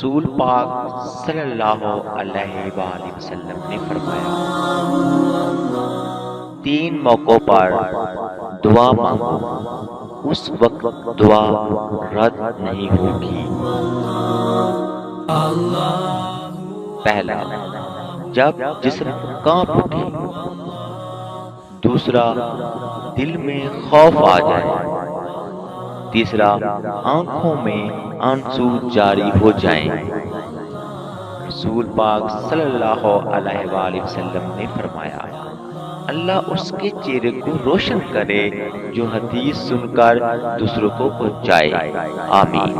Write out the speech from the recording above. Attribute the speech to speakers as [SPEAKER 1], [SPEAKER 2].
[SPEAKER 1] रसूल पाक सल्लल्लाहु अलैहि वसल्लम ने फरमाया, 3 मौक़ों पर दुआ मांगो, उस वक्त दुआ रद्द नहीं होगी। पहला, जब जिस्म कांप उठे। दूसरा, दिल में खौफ आ जाए। तीसरा, आंखों में आंसू जारी हो जाएं। रसूल पाक सल्लल्लाहु अलैहि वसल्लम ने फरमाया, अल्लाह उसके चेहरे को रोशन करे जो हदीस सुनकर दूसरों को पहुंचाए। आमीन।